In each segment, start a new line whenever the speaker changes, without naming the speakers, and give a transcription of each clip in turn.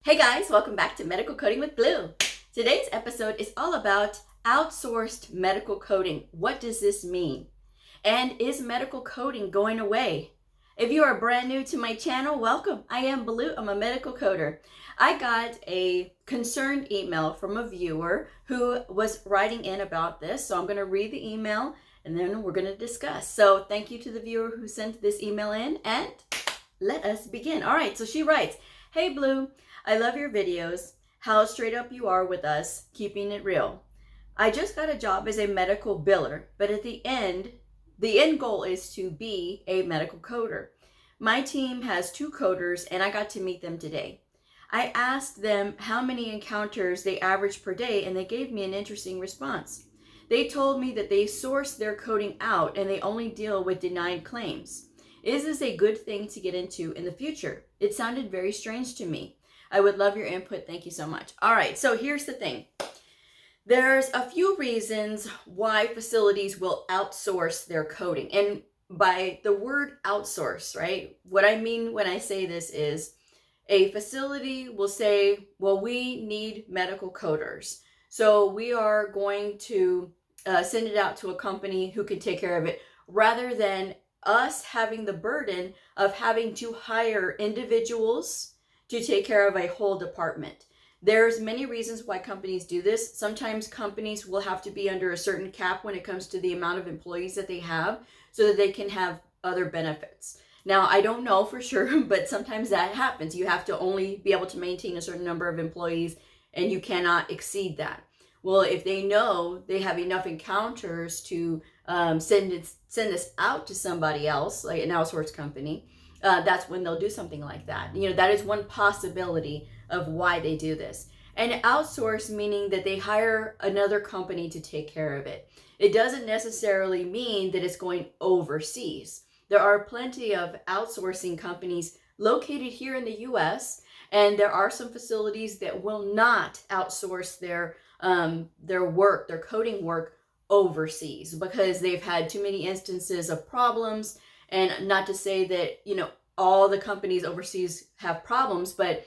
Hey guys, welcome back to Medical Coding with Blue. Today's episode is all about outsourced medical coding. What does this mean? And is medical coding going away? If you are brand new to my channel, welcome. I am Blue. I'm a medical coder. I got a concerned email from a viewer who was writing in about this. So I'm going to read the email and then we're going to discuss. So thank you to the viewer who sent this email in and let us begin. All right, so she writes, "Hey Blue, I love your videos, how straight up you are with us, keeping it real. I just got a job as a medical biller, but at the end goal is to be a medical coder. My team has 2 coders and I got to meet them today. I asked them how many encounters they average per day and they gave me an interesting response. They told me that they source their coding out and they only deal with denied claims. Is this a good thing to get into in the future? It sounded very strange to me. I would love your input. Thank you so much." All right, so here's the thing. There's a few reasons why facilities will outsource their coding. And by the word outsource, right, what I mean when I say this is a facility will say, well, we need medical coders. So we are going to send it out to a company who can take care of it, rather than us having the burden of having to hire individuals to take care of a whole department. There's many reasons why companies do this. Sometimes companies will have to be under a certain cap when it comes to the amount of employees that they have so that they can have other benefits. Now, I don't know for sure, but sometimes that happens. You have to only be able to maintain a certain number of employees and you cannot exceed that. Well, if they know they have enough encounters to send this out to somebody else, like an outsourced company, that's when they'll do something like that. You know, that is one possibility of why they do this. And outsource meaning that they hire another company to take care of it. It doesn't necessarily mean that it's going overseas. There are plenty of outsourcing companies located here in the US, and there are some facilities that will not outsource their work, their coding work overseas because they've had too many instances of problems. And not to say that, you know, all the companies overseas have problems, but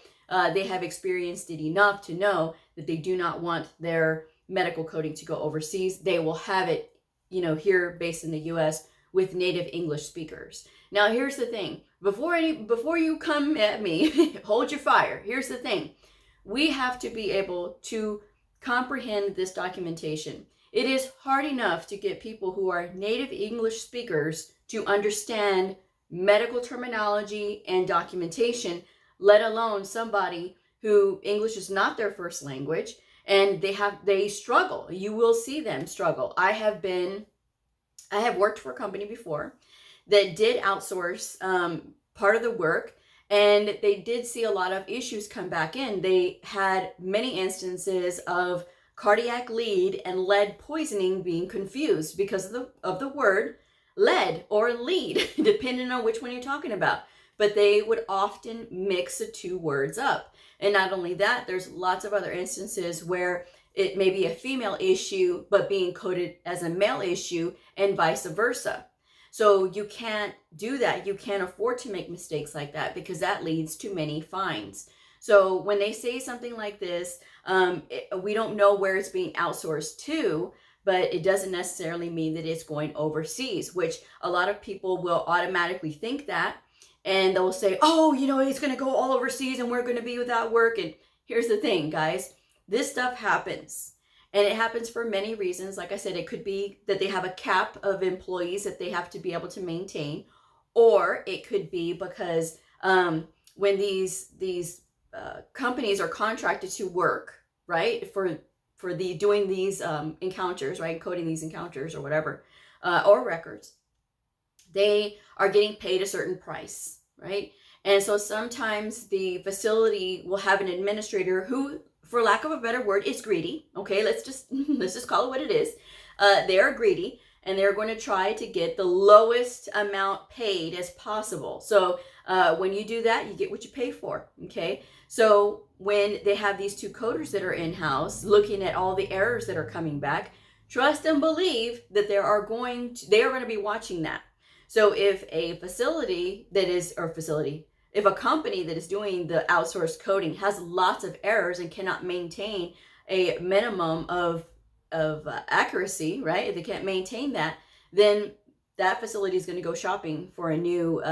they have experienced it enough to know that they do not want their medical coding to go overseas. They will have it, you know, here based in the US with native English speakers. Now, here's the thing. Before you come at me, hold your fire. Here's the thing. We have to be able to comprehend this documentation. It is hard enough to get people who are native English speakers to understand medical terminology and documentation, let alone somebody who English is not their first language and they struggle. You will see them struggle. I have worked for a company before that did outsource part of the work, and they did see a lot of issues come back in. They had many instances of cardiac lead and lead poisoning being confused because of the word lead or lead, depending on which one you're talking about. But they would often mix the 2 words up. And not only that, there's lots of other instances where it may be a female issue, but being coded as a male issue and vice versa. So you can't do that. You can't afford to make mistakes like that because that leads to many fines. So when they say something like this, we don't know where it's being outsourced to, but it doesn't necessarily mean that it's going overseas, which a lot of people will automatically think that, and they'll say, oh, you know, it's going to go all overseas and we're going to be without work. And here's the thing, guys, this stuff happens, and it happens for many reasons. Like I said, it could be that they have a cap of employees that they have to be able to maintain, or it could be because when these companies are contracted to work, right, for doing these encounters, right, coding these encounters or whatever, or records, they are getting paid a certain price, right? And so sometimes the facility will have an administrator who, for lack of a better word, is greedy. Okay, let's just call it what it is. They are greedy, and they're going to try to get the lowest amount paid as possible. So when you do that, you get what you pay for. Okay, so when they have these 2 coders that are in-house looking at all the errors that are coming back, trust and believe that they are going to be watching that. So if a facility if a company that is doing the outsourced coding has lots of errors and cannot maintain a minimum of accuracy, right? If they can't maintain that, then that facility is going to go shopping for a new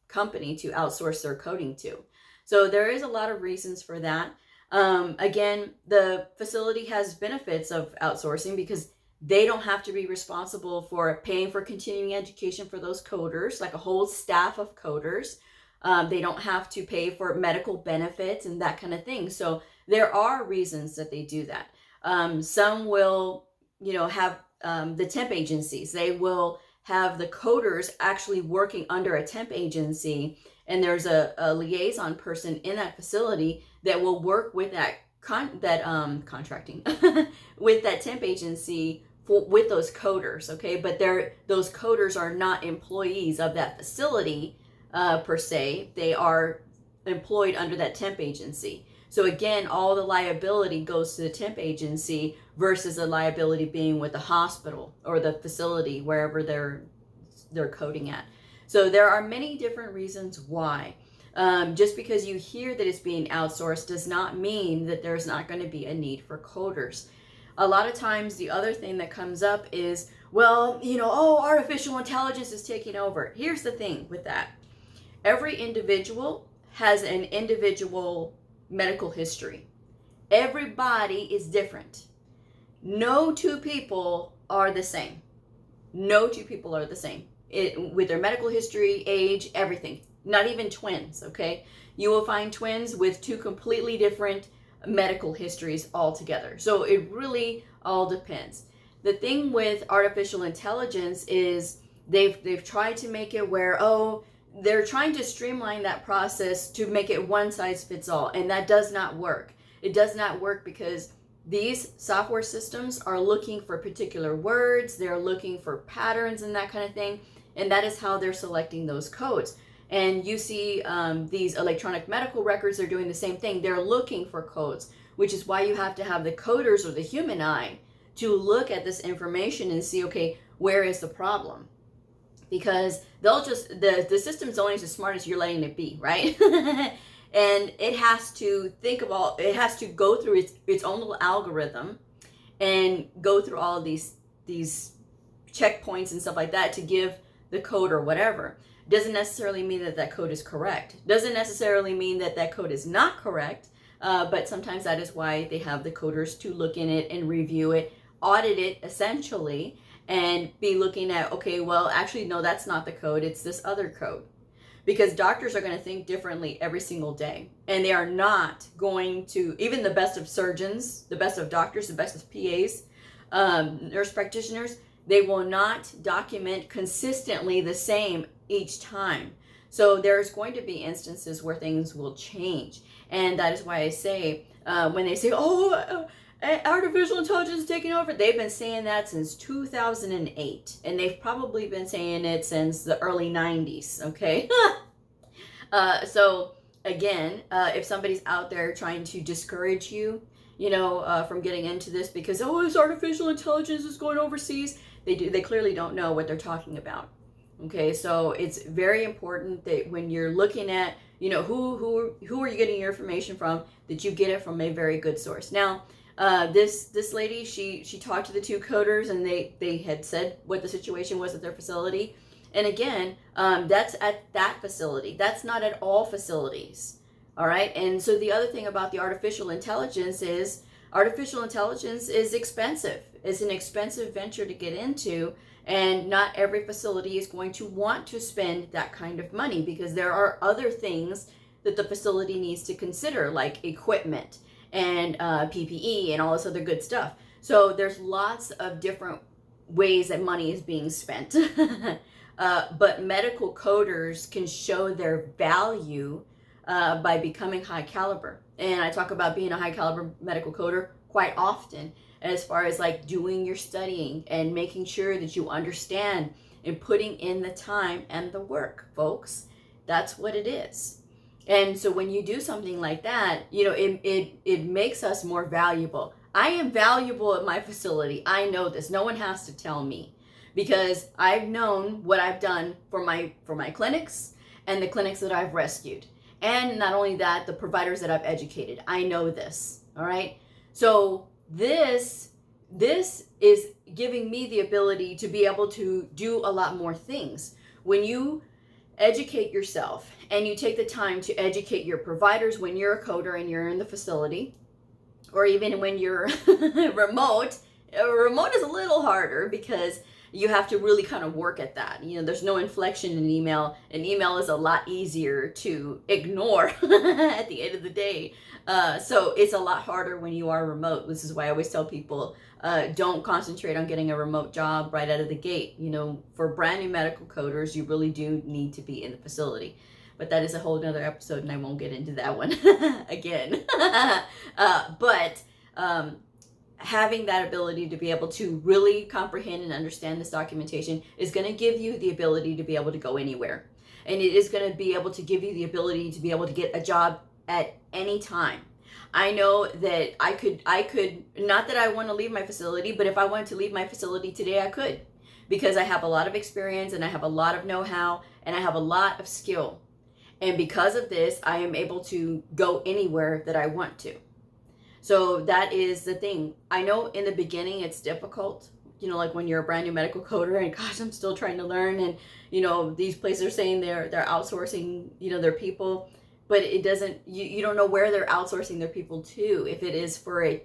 company to outsource their coding to. So there is a lot of reasons for that. Again, the facility has benefits of outsourcing because they don't have to be responsible for paying for continuing education for those coders, like a whole staff of coders. They don't have to pay for medical benefits and that kind of thing. So there are reasons that they do that. Some will, have the temp agencies. They will have the coders actually working under a temp agency, and there's a liaison person in that facility that will work with that contracting with that temp agency with those coders. Okay, but those coders are not employees of that facility per se. They are employed under that temp agency. So again, all the liability goes to the temp agency versus the liability being with the hospital or the facility, wherever they're coding at. So there are many different reasons why. Just because you hear that it's being outsourced does not mean that there's not going to be a need for coders. A lot of times the other thing that comes up is, well, artificial intelligence is taking over. Here's the thing with that. Every individual has an individual medical history. Everybody is different. No two people are the same. No two people are the same. With their medical history, age, everything. Not even twins, okay? You will find twins with two completely different medical histories altogether. So it really all depends. The thing with artificial intelligence is they've tried to make it where, they're trying to streamline that process to make it one size fits all, and that does not work. It does not work because these software systems are looking for particular words, they're looking for patterns and that kind of thing, and that is how they're selecting those codes. And you see these electronic medical records, they're doing the same thing. They're looking for codes, which is why you have to have the coders or the human eye to look at this information and see, okay, where is the problem? Because they'll just, the system's only as smart as you're letting it be, right? And it has to it has to go through its own little algorithm and go through all of these checkpoints and stuff like that to give the code or whatever. Doesn't necessarily mean that code is correct. Doesn't necessarily mean that code is not correct, but sometimes that is why they have the coders to look in it and review it, audit it essentially, and be looking at, okay, well, actually, no, that's not the code, it's this other code. Because doctors are going to think differently every single day. And they are not going to, even the best of surgeons, the best of doctors, the best of PAs, nurse practitioners, they will not document consistently the same each time. So there's going to be instances where things will change. And that is why I say, when they say, artificial intelligence is taking over, they've been saying that since 2008. And they've probably been saying it since the early 90s, okay? So again, if somebody's out there trying to discourage you, from getting into this because, this artificial intelligence is going overseas, they clearly don't know what they're talking about. Okay, so it's very important that when you're looking at, who are you getting your information from, that you get it from a very good source. Now, this lady, she talked to the two coders, and they had said what the situation was at their facility. And again, that's at that facility. That's not at all facilities. All right. And so the other thing about the artificial intelligence is expensive. It's an expensive venture to get into. And not every facility is going to want to spend that kind of money because there are other things that the facility needs to consider, like equipment and PPE and all this other good stuff. So there's lots of different ways that money is being spent. But medical coders can show their value by becoming high caliber. And I talk about being a high caliber medical coder quite often, as far as like doing your studying and making sure that you understand and putting in the time and the work, folks. That's what it is. And so when you do something like that, it makes us more valuable. I am valuable at my facility. I know this. No one has to tell me, because I've known what I've done for my clinics and the clinics that I've rescued. And not only that, the providers that I've educated. I know this, all right? So this is giving me the ability to be able to do a lot more things. When you educate yourself and you take the time to educate your providers when you're a coder and you're in the facility, or even when you're remote is a little harder because you have to really kind of work at that. You know, there's no inflection in email. An email is a lot easier to ignore at the end of the day. So it's a lot harder when you are remote. This is why I always tell people, don't concentrate on getting a remote job right out of the gate. You know, for brand new medical coders, you really do need to be in the facility. But that is a whole nother episode, and I won't get into that one again. But having that ability to be able to really comprehend and understand this documentation is going to give you the ability to be able to go anywhere. And it is going to be able to give you the ability to be able to get a job at any time. I know that I could, not that I want to leave my facility, but if I wanted to leave my facility today, I could, because I have a lot of experience and I have a lot of know-how and I have a lot of skill. And because of this, I am able to go anywhere that I want to. So that is the thing. I know in the beginning it's difficult, you know, like when you're a brand new medical coder and gosh, I'm still trying to learn. And, you know, these places are saying they're outsourcing, you know, their people, but it doesn't, you don't know where they're outsourcing their people to. If it is for a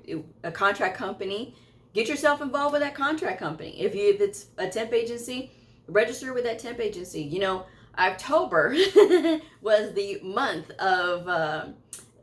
contract company, get yourself involved with that contract company. If it's a temp agency, register with that temp agency. You know, October was the month of,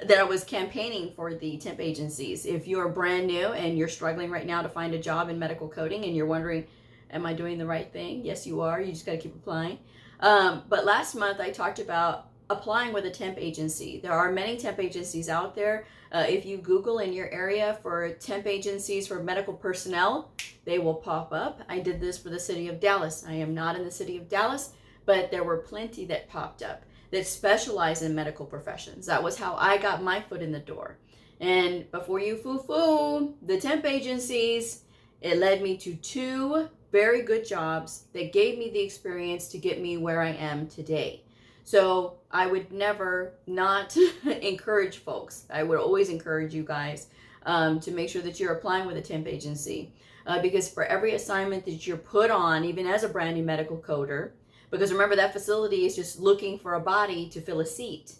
that I was campaigning for the temp agencies. If you're brand new and you're struggling right now to find a job in medical coding and you're wondering, am I doing the right thing? Yes, you are. You just got to keep applying. But last month I talked about applying with a temp agency. There are many temp agencies out there. If you Google in your area for temp agencies for medical personnel, they will pop up. I did this for the city of Dallas. I am not in the city of Dallas, but there were plenty that popped up that specialize in medical professions. That was how I got my foot in the door. And before you foo-foo the temp agencies, it led me to 2 very good jobs that gave me the experience to get me where I am today. So I would never not encourage folks. I would always encourage you guys to make sure that you're applying with a temp agency. Because for every assignment that you're put on, even as a brand new medical coder, because remember, that facility is just looking for a body to fill a seat.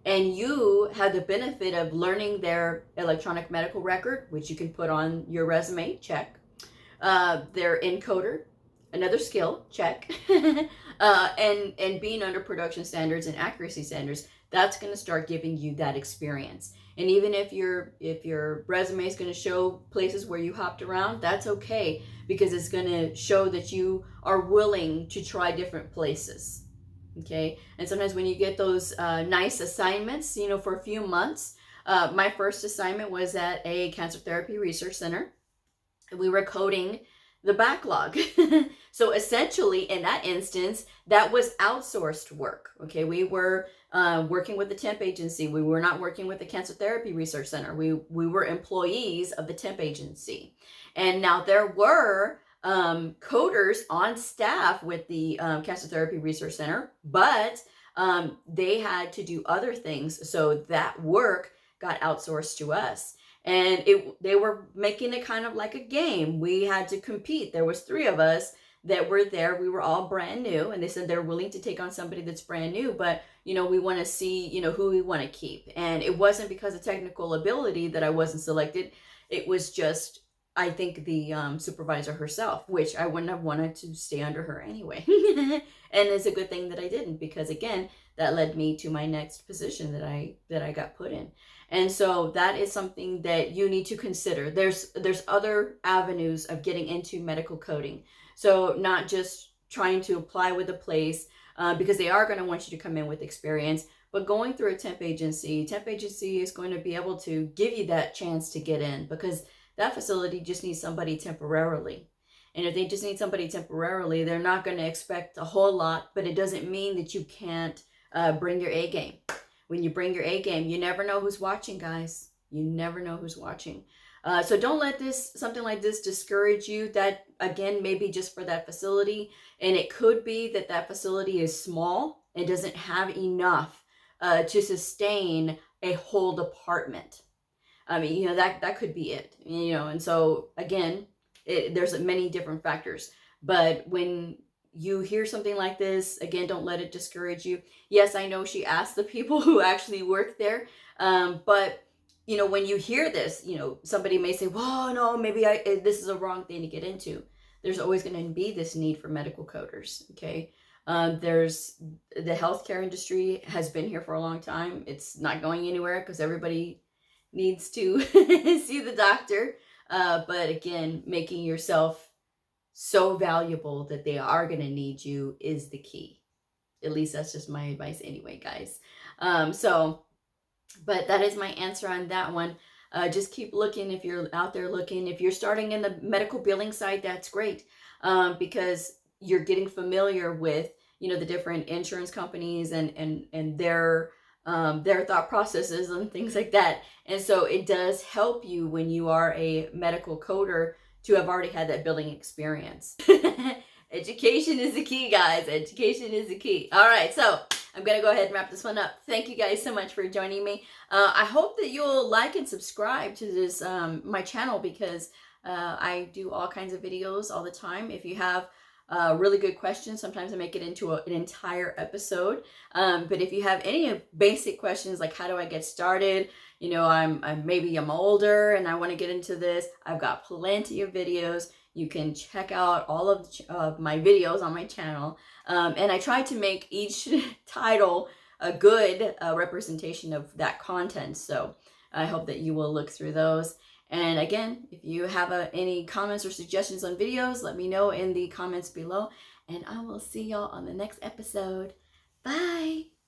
And you have the benefit of learning their electronic medical record, which you can put on your resume, check. Their encoder, another skill, check. And being under production standards and accuracy standards, that's going to start giving you that experience. And even if your resume is going to show places where you hopped around, that's okay, because it's going to show that you are willing to try different places. Okay. And sometimes when you get those nice assignments, you know, for a few months, my first assignment was at a cancer therapy research center. We were coding the backlog. So essentially in that instance, that was outsourced work. Okay. We were working with the temp agency. We were not working with the cancer therapy research center. We were employees of the temp agency. And now there were coders on staff with the cancer therapy research center, but they had to do other things. So that work got outsourced to us. And they were making it kind of like a game. We had to compete. There was 3 of us that were there. We were all brand new, and they said they're willing to take on somebody that's brand new, but you know, we want to see, you know, who we want to keep. And it wasn't because of technical ability that I wasn't selected. It was just, I think, the supervisor herself, which I wouldn't have wanted to stay under her anyway. And it's a good thing that I didn't, because again, that led me to my next position that I got put in. And so that is something that you need to consider. There's other avenues of getting into medical coding. So not just trying to apply with a place, because they are going to want you to come in with experience, but going through a temp agency is going to be able to give you that chance to get in, because that facility just needs somebody temporarily. And if they just need somebody temporarily, they're not going to expect a whole lot, but it doesn't mean that you can't bring your A game. When you bring your A game, you never know who's watching, guys. You never know who's watching. So don't let something like this discourage you. That, again, maybe just for that facility. And it could be that facility is small and doesn't have enough to sustain a whole department. I mean, you know, that could be it, you know. And so again, there's many different factors. But when you hear something like this, again, don't let it discourage you. Yes, I know she asked the people who actually work there, but you know, when you hear this, you know, somebody may say, well, no, maybe this is a wrong thing to get into. There's always going to be this need for medical coders, okay? There's the healthcare industry has been here for a long time. It's not going anywhere because everybody needs to see the doctor. But again, making yourself so valuable that they are going to need you is the key. At least that's just my advice anyway, guys. But that is my answer on that one. Just keep looking if you're out there looking. If you're starting in the medical billing side, that's great, because you're getting familiar with, you know, the different insurance companies and their thought processes and things like that. And so it does help you when you are a medical coder to have already had that billing experience. Education is the key, guys. Education is the key. All right, so I'm going to go ahead and wrap this one up. Thank you guys so much for joining me. I hope that you'll like and subscribe to this my channel, because I do all kinds of videos all the time. If you have really good questions, sometimes I make it into an entire episode. But if you have any basic questions like how do I get started, you know, maybe I'm older and I want to get into this, I've got plenty of videos. You can check out all of my videos on my channel. And I try to make each title a good representation of that content. So I hope that you will look through those. And again, if you have any comments or suggestions on videos, let me know in the comments below. And I will see y'all on the next episode. Bye.